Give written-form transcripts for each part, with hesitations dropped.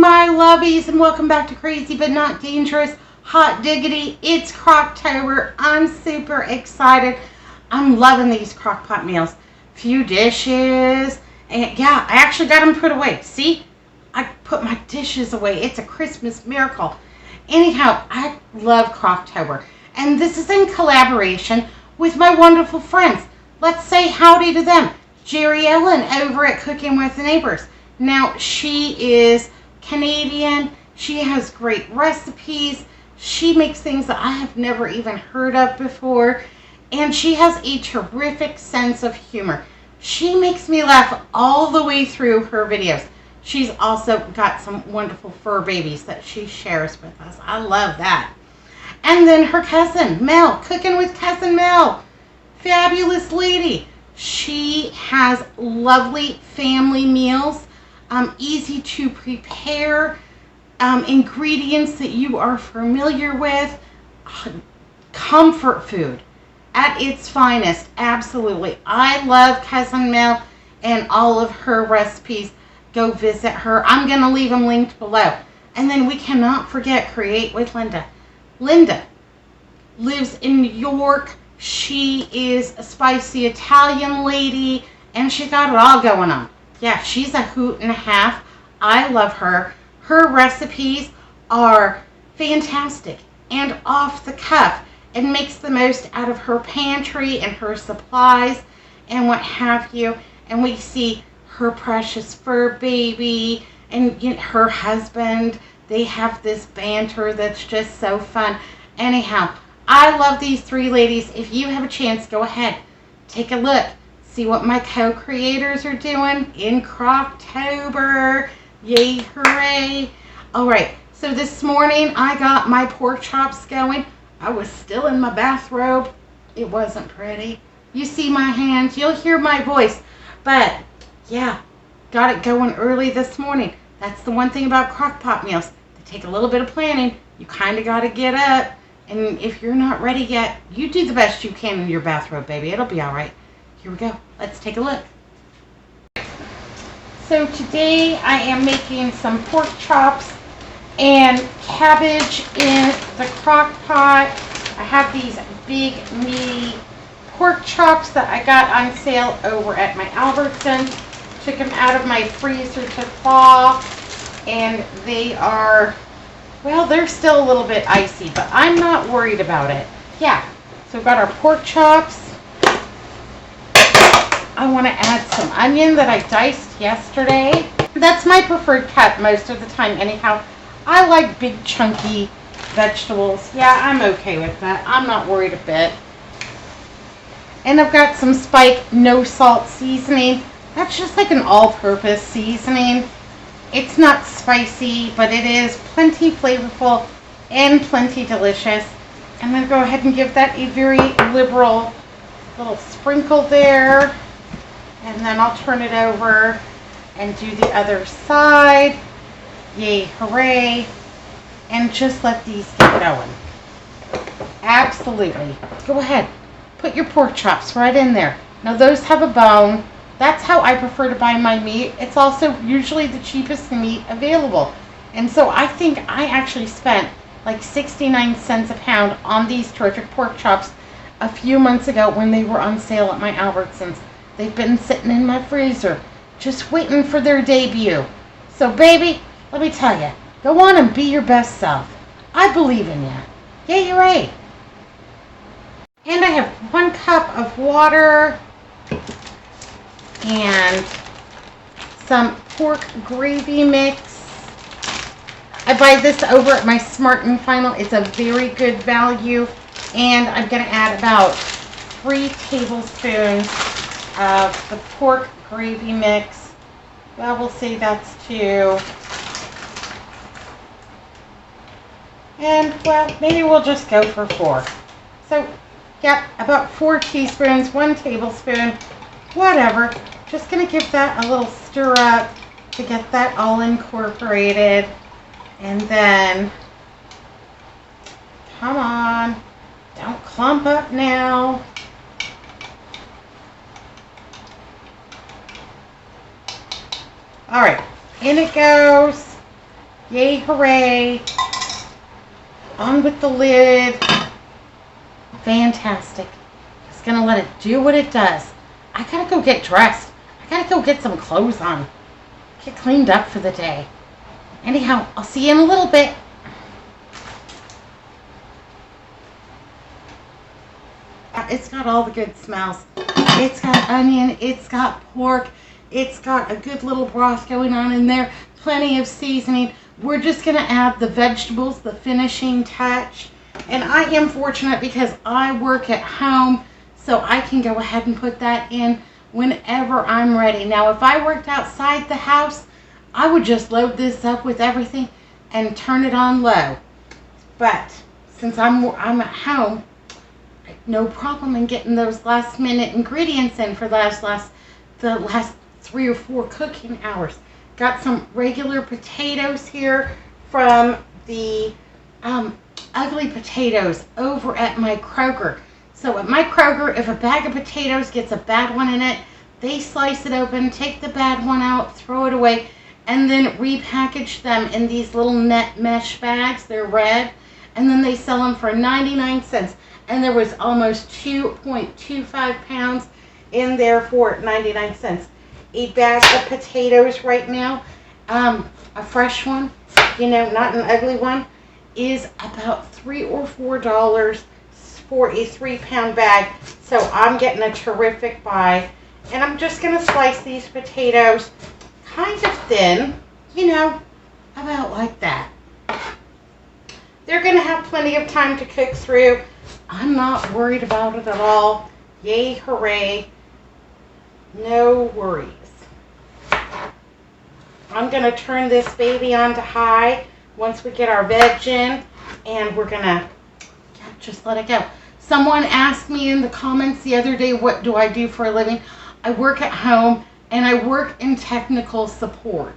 my lovies, and welcome back to Crazy But Not Dangerous. Hot diggity, it's Crocktober. I'm super excited. I'm loving these Crockpot meals. Few dishes, and yeah, I actually got them put away. See, I put my dishes away. It's a Christmas miracle. Anyhow, I love Crocktober, and this is in collaboration with my wonderful friends. Let's say howdy to them. Jerry Ellen over at Cooking with the Neighbors. Now, she is Canadian. She has great recipes. She makes things that I have never even heard of before. And she has a terrific sense of humor. She makes me laugh all the way through her videos. She's also got some wonderful fur babies that she shares with us. I love that. And then her cousin, Mel, Cooking with Cousin Mel. Fabulous lady. She has lovely family meals, easy to prepare, ingredients that you are familiar with, comfort food at its finest. Absolutely. I love Cousin Mel and all of her recipes. Go visit her. I'm going to leave them linked below. And then we cannot forget Create with Linda. Linda lives in New York. She is a spicy Italian lady, and she got it all going on. Yeah, she's a hoot and a half. I love her. Her recipes are fantastic and off the cuff, and makes the most out of her pantry and her supplies and what have you. And we see her precious fur baby and her husband. They have this banter that's just so fun. Anyhow, I love these three ladies. If you have a chance, go ahead. Take a look. See what my co-creators are doing in Crocktober. Yay, hooray. All right, so this morning I got my pork chops going. I was still in my bathrobe. It wasn't pretty. You see my hands. You'll hear my voice. But, yeah, got it going early this morning. That's the one thing about Crockpot meals. They take a little bit of planning. You kind of got to get up. And if you're not ready yet, you do the best you can in your bathrobe, baby. It'll be all right. Here we go. Let's take a look. So today I am making some pork chops and cabbage in the crock pot. I have these big, meaty pork chops that I got on sale over at my Albertsons. Took them out of my freezer to thaw, and they are... well, they're still a little bit icy, but I'm not worried about it. Yeah, so we've got our pork chops. I want to add some onion that I diced yesterday. That's my preferred cut most of the time anyhow. I like big chunky vegetables. Yeah, I'm okay with that. I'm not worried a bit. And I've got some Spike no salt seasoning. That's just like an all-purpose seasoning. It's not spicy, but it is plenty flavorful and plenty delicious. I'm going to go ahead and give that a very liberal little sprinkle there. And then I'll turn it over and do the other side. Yay, hooray. And just let these get going. Absolutely. Go ahead. Put your pork chops right in there. Now those have a bone. That's how I prefer to buy my meat. It's also usually the cheapest meat available. And so I think I actually spent like 69 cents a pound on these terrific pork chops a few months ago when they were on sale at my Albertsons. They've been sitting in my freezer just waiting for their debut. So baby, let me tell you, go on and be your best self. I believe in you. Yay, hooray. And I have 1 cup of water and some pork gravy mix. I buy this over at my Smart and Final. It's a very good value. And I'm going to add about 3 tablespoons of the pork gravy mix. Well, we'll say that's 2. And, well, maybe we'll just go for 4. So, yep, about 4 teaspoons, 1 tablespoon, whatever. Just going to give that a little stir up to get that all incorporated. And then, come on, don't clump up now. All right, in it goes. Yay, hooray. On with the lid. Fantastic. Just gonna let it do what it does. I gotta go get dressed. I gotta go get some clothes on. Get cleaned up for the day. Anyhow, I'll see you in a little bit. It's got all the good smells. It's got onion, it's got pork, it's got a good little broth going on in there, plenty of seasoning. We're just going to add the vegetables, the finishing touch. And I am fortunate because I work at home, so I can go ahead and put that in whenever I'm ready. Now, if I worked outside the house, I would just load this up with everything and turn it on low. But since I'm at home, no problem in getting those last minute ingredients in for the last 3 or 4 cooking hours. Got some regular potatoes here from the ugly potatoes over at my Kroger. So at my Kroger, if a bag of potatoes gets a bad one in it, they slice it open, take the bad one out, throw it away, and then repackage them in these little net mesh bags. They're red, and then they sell them for 99 cents. And there was almost 2.25 pounds in there for 99 cents. A bag of potatoes right now, a fresh one, you know, not an ugly one, is about $3 or $4 for a 3-pound bag. So I'm getting a terrific buy. And I'm just going to slice these potatoes kind of thin, you know, about like that. They're going to have plenty of time to cook through. I'm not worried about it at all. Yay, hooray. No worries. I'm going to turn this baby on to high once we get our veg in, and we're going to just let it go. Someone asked me in the comments the other day, what do I do for a living? I work at home, and I work in technical support.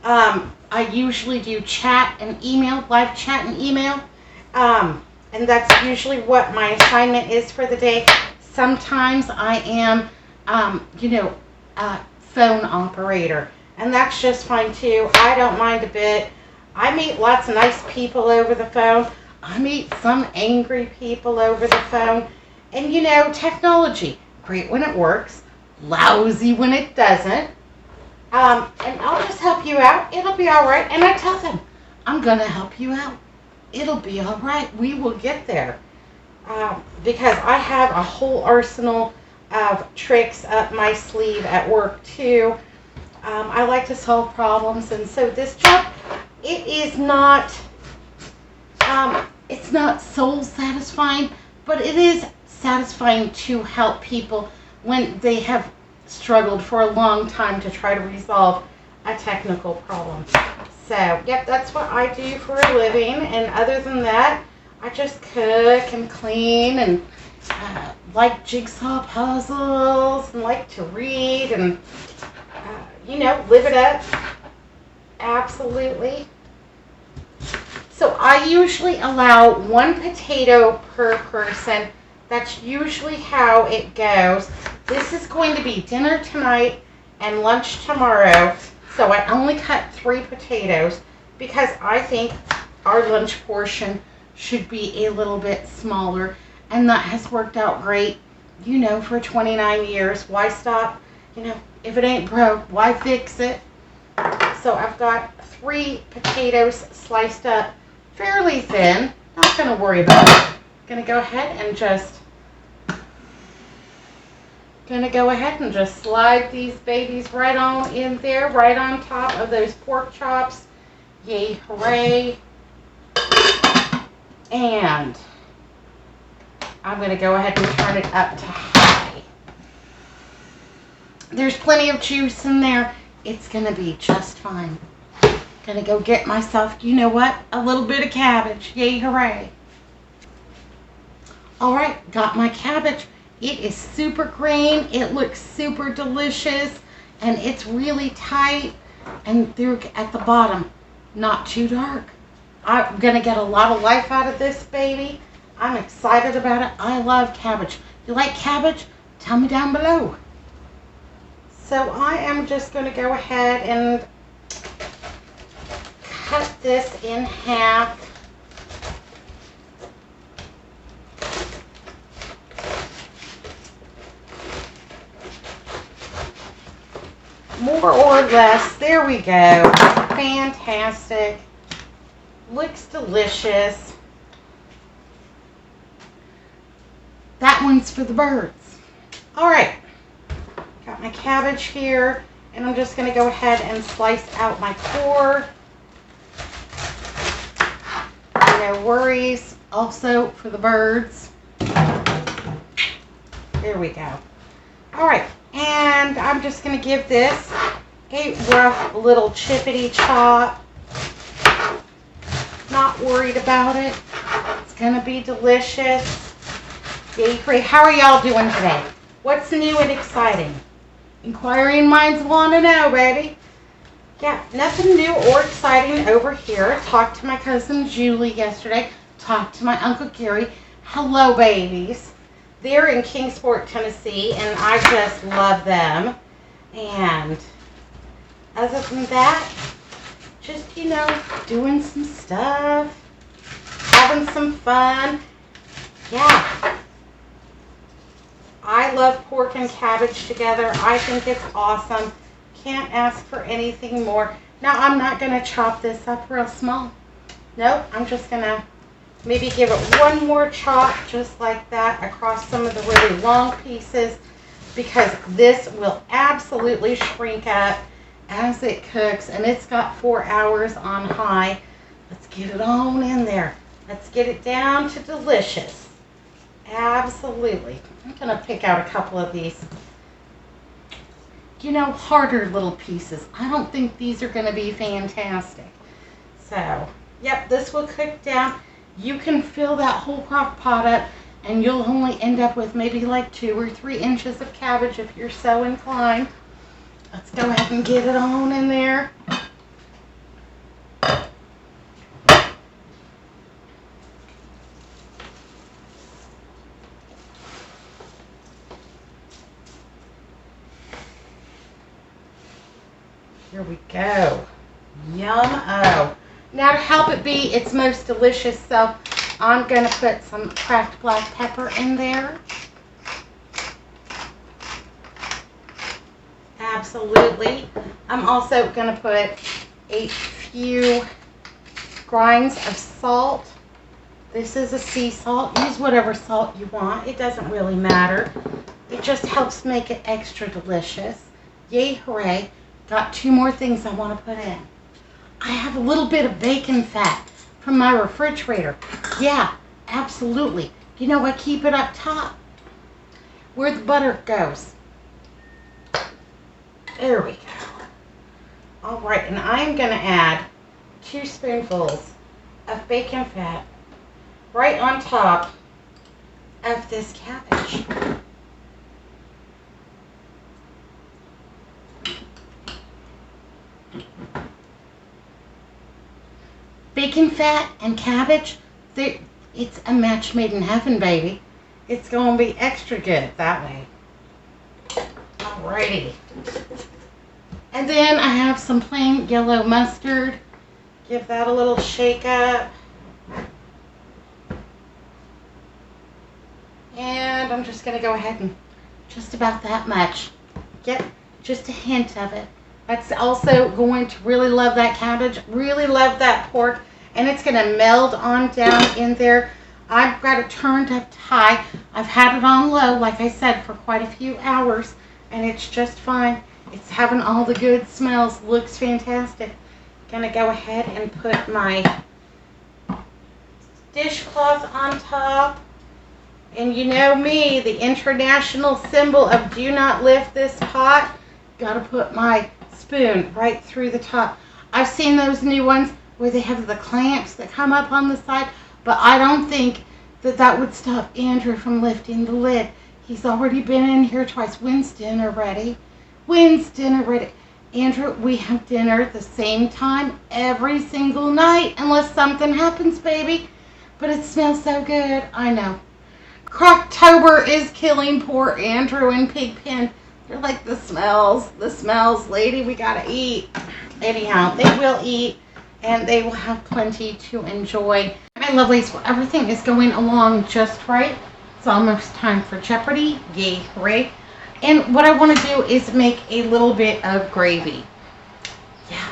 I usually do chat and email, live chat and email. And that's usually what my assignment is for the day. Sometimes I am, a phone operator. And that's just fine too. I don't mind a bit. I meet lots of nice people over the phone. I meet some angry people over the phone. And you know, technology, great when it works, lousy when it doesn't. And I'll just help you out. It'll be all right. And I tell them, I'm going to help you out. It'll be all right. We will get there. Because I have a whole arsenal of tricks up my sleeve at work too. I like to solve problems, and so this job, it is not, it's not soul satisfying, but it is satisfying to help people when they have struggled for a long time to try to resolve a technical problem. So, yep, that's what I do for a living, and other than that, I just cook and clean and like jigsaw puzzles and like to read and, live it up. Absolutely. So I usually allow 1 potato per person. That's usually how it goes. This is going to be dinner tonight and lunch tomorrow. So I only cut 3 potatoes because I think our lunch portion should be a little bit smaller. And that has worked out great, for 29 years. Why stop? If it ain't broke, why fix it? So I've got 3 potatoes sliced up fairly thin. Not going to worry about it. Going to go ahead and just slide these babies right on in there, right on top of those pork chops. Yay, hooray. And I'm going to go ahead and turn it up to high. There's plenty of juice in there. It's going to be just fine. Going to go get myself, you know what? A little bit of cabbage. Yay, hooray. All right, got my cabbage. It is super green. It looks super delicious. And it's really tight. And they're at the bottom. Not too dark. I'm going to get a lot of life out of this baby. I'm excited about it. I love cabbage. You like cabbage? Tell me down below. So I am just going to go ahead and cut this in half. More or less. There we go. Fantastic. Looks delicious. That one's for the birds. Alright. Got my cabbage here. And I'm just going to go ahead and slice out my core. No worries. Also for the birds. There we go. Alright. And I'm just going to give this a rough little chippity chop. Not worried about it. It's going to be delicious. Yay, free. How are y'all doing today? What's new and exciting? Inquiring minds want to know, baby. Yeah, nothing new or exciting over here. Talked to my cousin Julie yesterday. Talked to my Uncle Gary. Hello, babies. They're in Kingsport, Tennessee, and I just love them. And other than that, just, you know, doing some stuff, having some fun. Yeah. I love pork and cabbage together. I think it's awesome. Can't ask for anything more. Now, I'm not going to chop this up real small. Nope, I'm just going to maybe give it one more chop just like that across some of the really long pieces, because this will absolutely shrink up as it cooks, and it's got 4 hours on high. Let's get it on in there. Let's get it down to delicious. Absolutely. I'm going to pick out a couple of these, you know, harder little pieces. I don't think these are going to be fantastic. So, yep, this will cook down. You can fill that whole crock pot up, and you'll only end up with maybe like 2 or 3 inches of cabbage if you're so inclined. Let's go ahead and get it on in there. Here we go. Yum-o. Now, to help it be its most delicious self, I'm going to put some cracked black pepper in there. Absolutely. I'm also going to put a few grinds of salt. This is a sea salt. Use whatever salt you want. It doesn't really matter. It just helps make it extra delicious. Yay, hooray. Got 2 more things I want to put in. I have a little bit of bacon fat from my refrigerator. Yeah, absolutely. You know, I keep it up top where the butter goes. There we go. All right, and I'm going to add 2 spoonfuls of bacon fat right on top of this cabbage. Bacon fat and cabbage, it's a match made in heaven, baby. It's going to be extra good that way. Alrighty. And then I have some plain yellow mustard. Give that a little shake up. And I'm just going to go ahead and just about that much. Get just a hint of it. That's also going to really love that cabbage, really love that pork, and it's going to meld on down in there. I've got it turned up to high. I've had it on low, like I said, for quite a few hours, and it's just fine. It's having all the good smells. Looks fantastic. Going to go ahead and put my dishcloth on top. And you know me, the international symbol of do not lift this pot. Got to put my spoon right through the top. I've seen those new ones where they have the clamps that come up on the side, but I don't think that would stop Andrew from lifting the lid. He's already been in here twice. When's dinner ready? When's dinner ready? Andrew, we have dinner at the same time every single night unless something happens, baby. But it smells so good. I know. Crocktober is killing poor Andrew and Pigpen. They're like, the smells, lady, we gotta eat. Anyhow, they will eat. and they will have plenty to enjoy. My lovelies, well, everything is going along just right. It's almost time for Jeopardy. Yay, hooray. And what I want to do is make a little bit of gravy. Yeah.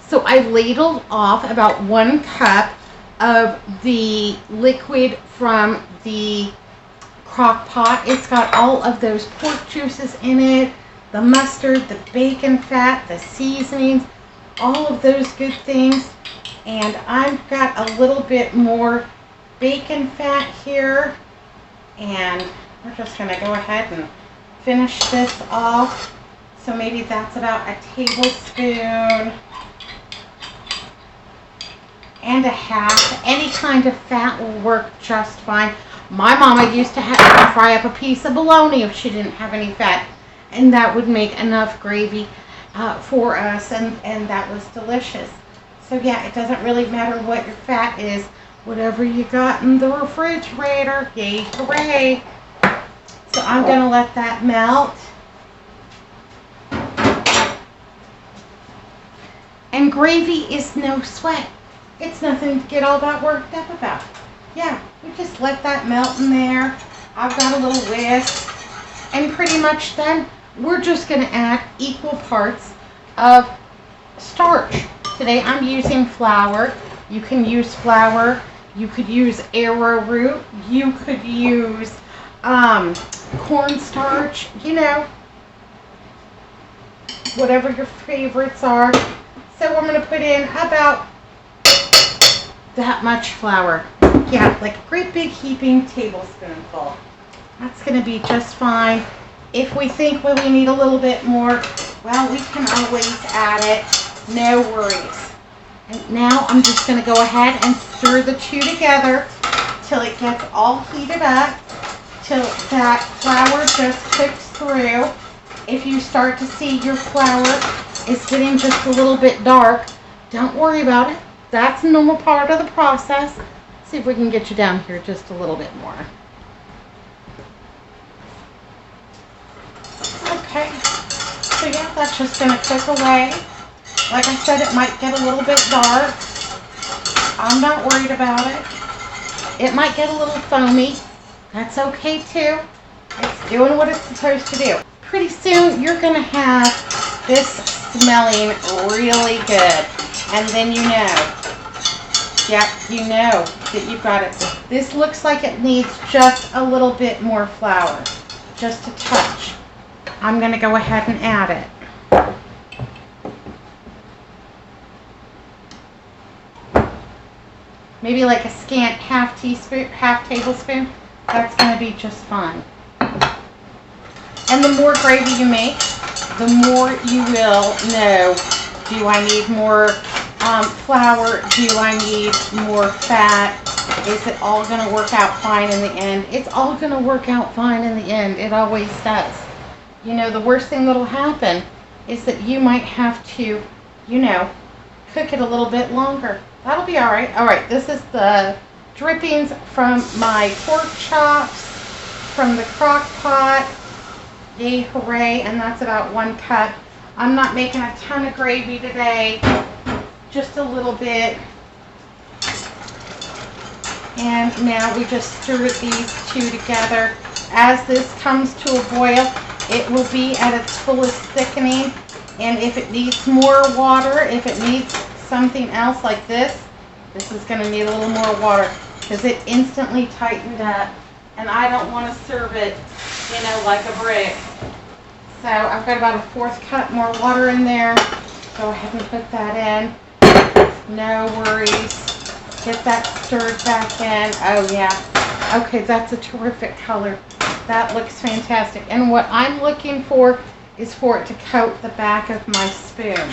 So I ladled off about 1 cup of the liquid from the Crockpot. It's got all of those pork juices in it, the mustard, the bacon fat, the seasonings, all of those good things. And I've got a little bit more bacon fat here, and we're just going to go ahead and finish this off. So maybe that's about a tablespoon and a half. Any kind of fat will work just fine. My mama used to have to fry up a piece of bologna if she didn't have any fat, and that would make enough gravy for us, and that was delicious. So yeah, it doesn't really matter what your fat is, whatever you got in the refrigerator. Yay, hooray. So I'm going to let that melt. And gravy is no sweat. It's nothing to get all that worked up about. Yeah, we just let that melt in there. I've got a little whisk. And pretty much then, we're just going to add equal parts of starch. Today I'm using flour. You can use flour. You could use arrowroot. You could use cornstarch. You know, whatever your favorites are. So I'm going to put in about that much flour. Yeah, like a great big heaping tablespoonful. That's going to be just fine. If we think, well, we need a little bit more, well, we can always add it. No worries. And now I'm just going to go ahead and stir the two together till it gets all heated up, till that flour just cooks through. If you start to see your flour is getting just a little bit dark, don't worry about it. That's a normal part of the process. See if we can get you down here just a little bit more. Okay, so yeah, that's just going to cook away. Like I said, it might get a little bit dark. I'm not worried about it. It might get a little foamy. That's okay too. It's doing what it's supposed to do. Pretty soon, you're going to have this smelling really good. And then you know. Yep, you know that you've got it. This looks like it needs just a little bit more flour. Just a touch. I'm going to go ahead and add it. Maybe like a scant half tablespoon. That's going to be just fine. And the more gravy you make, the more you will know, do I need more flour? Do I need more fat? Is it all going to work out fine in the end? It's all going to work out fine in the end. It always does. You know, the worst thing that'll happen is that you might have to, you know, cook it a little bit longer. That'll be all right. All right, this is the drippings from my pork chops from the crock pot. Yay, hooray. And that's about 1 cup. I'm not making a ton of gravy today. Just a little bit. And now we just stir these two together. As this comes to a boil, it will be at its fullest thickening. And if it needs more water, if it needs something else like this is going to need a little more water because it instantly tightened up. And I don't want to serve it, you know, like a brick. So I've got about a 1/4 cup more water in there. Go ahead and put that in. No worries. Get that stirred back in. Oh yeah. Okay, that's a terrific color. That looks fantastic. And what I'm looking for is for it to coat the back of my spoon.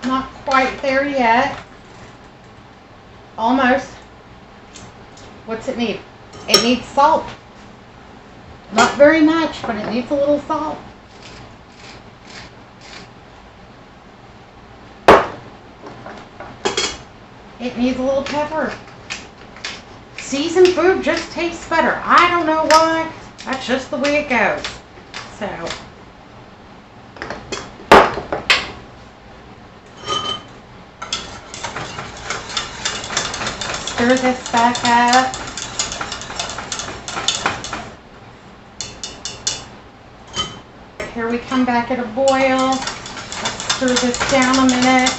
Not quite there yet. Almost. What's it need? It needs salt. Not very much, but it needs a little salt. It needs a little pepper. Seasoned food just tastes better. I don't know why. That's just the way it goes. So, stir this back up. Here we come back at a boil. Let's stir this down a minute.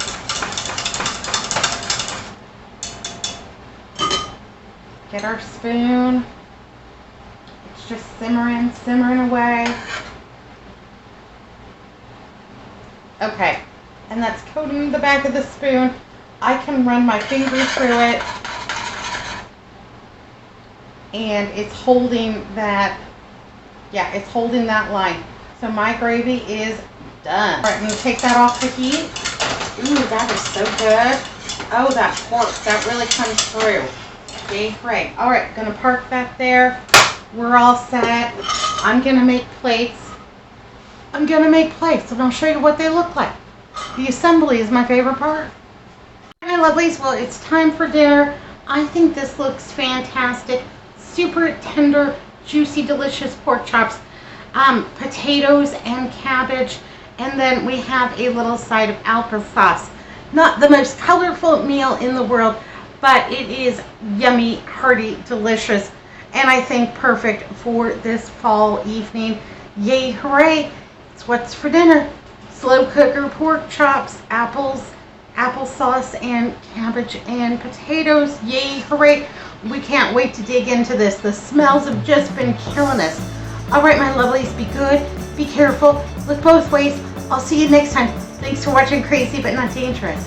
Get our spoon. It's just simmering away. Okay, and that's coating the back of the spoon. I can run my finger through it, and it's holding that, yeah, it's holding that line. So my gravy is done. All right, I'm going to take that off the heat. Ooh, that is so good. Oh, that pork, that really comes through. Okay, great. All right, going to park that there. We're all set. I'm going to make plates. And I'll show you what they look like. The assembly is my favorite part. Hi, lovelies. Well, it's time for dinner. I think this looks fantastic. Super tender, juicy, delicious pork chops. Potatoes and cabbage, and then we have a little side of applesauce. Not the most colorful meal in the world, but it is yummy, hearty, delicious, and I think perfect for this fall evening. Yay, hooray! It's what's for dinner. Slow cooker pork chops, apples, applesauce, and cabbage and potatoes. Yay, hooray! We can't wait to dig into this. The smells have just been killing us. All right, my lovelies, be good, be careful, look both ways. I'll see you next time. Thanks for watching Crazy But Not Dangerous.